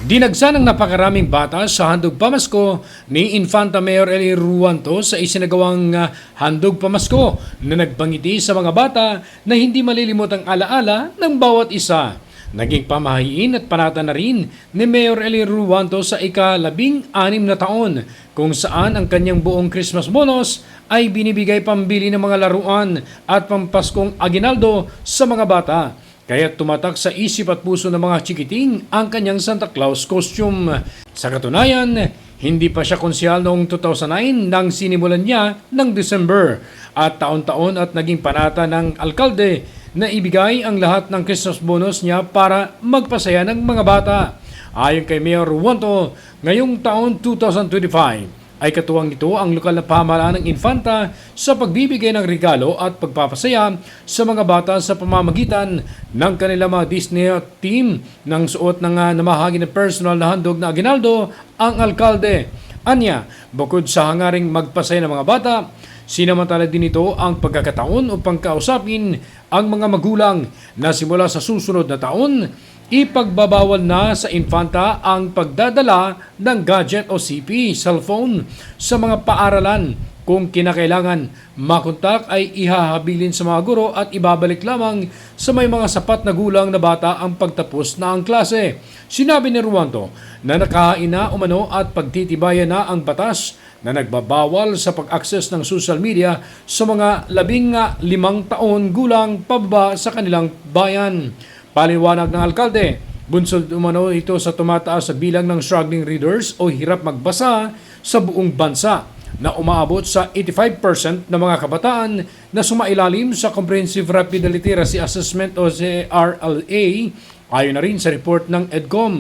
Dinagsa ng napakaraming bata sa handog pamasko ni Infanta Mayor Eli Ruanto sa isinagawang handog pamasko na nagbangiti sa mga bata na hindi malilimot ang alaala ng bawat isa. Naging pamahiin at panata na rin ni Mayor Eli Ruanto sa ika-16 na taon kung saan ang kanyang buong Christmas bonus ay binibigay pambili ng mga laruan at pampaskong aginaldo sa mga bata. Kaya tumatak sa isip at puso ng mga chikiting ang kanyang Santa Claus costume. Sa katunayan, hindi pa siya konsyal noong 2009 nang sinimulan niya ng December at taon-taon at naging panata ng alkalde na ibigay ang lahat ng Christmas bonus niya para magpasaya ng mga bata. Ayon kay Mayor Ruanto, ngayong taon 2025, ay katuwang nito ang lokal na pamahalaan ng Infanta sa pagbibigay ng regalo at pagpapasaya sa mga bata sa pamamagitan ng kanilang mga Disney team ng suot ng namahagi ng personal na handog na aginaldo ang alkalde. Anya, bukod sa hangaring magpasaya ng mga bata, sinamantala din ito ang pagkakataon upang kausapin ang mga magulang na simula sa susunod na taon, ipagbabawal na sa Infanta ang pagdadala ng gadget o CP, cellphone, sa mga paaralan. Kung kinakailangan makontak ay ihahabilin sa mga guro at ibabalik lamang sa may mga sapat na gulang na bata ang pagtapos na ang klase. Sinabi ni Ruanto na nakahain na umano at pagtitibayan na ang batas na nagbabawal sa pag-access ng social media sa mga 15 taon gulang pababa sa kanilang bayan. Paliwanag ng alkalde, bunsod umano ito sa tumataas sa bilang ng struggling readers o hirap magbasa sa buong bansa na umaabot sa 85% ng mga kabataan na sumailalim sa Comprehensive Rapid Literacy Assessment o CRLA ayon na rin sa report ng EDCOM.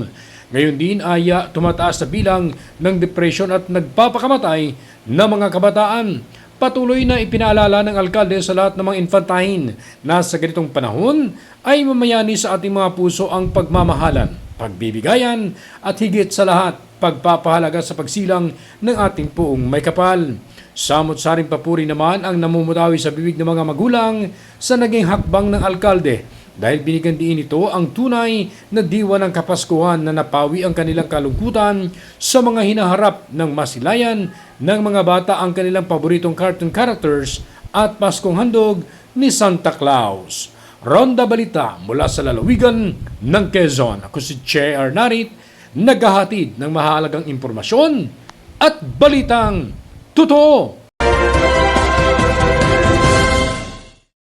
Ngayon din ay tumataas sa bilang ng depression at nagpapakamatay na mga kabataan. Patuloy na ipinaalala ng alkalde sa lahat ng mga infantahin na sa ganitong panahon ay mamayani sa ating mga puso ang pagmamahalan, pagbibigayan at higit sa lahat pagpapahalaga sa pagsilang ng ating puong may kapal. Samot-saring papuri naman ang namumutawi sa bibig ng mga magulang sa naging hakbang ng alkalde dahil binigyan din ito ang tunay na diwa ng Kapaskuhan na napawi ang kanilang kalungkutan sa mga hinaharap ng masilayan ng mga bata ang kanilang paboritong cartoon characters at Paskong handog ni Santa Claus. Ronda Balita mula sa lalawigan ng Quezon. Ako si Che Arnarit, naghahatid ng mahalagang impormasyon at balitang totoo.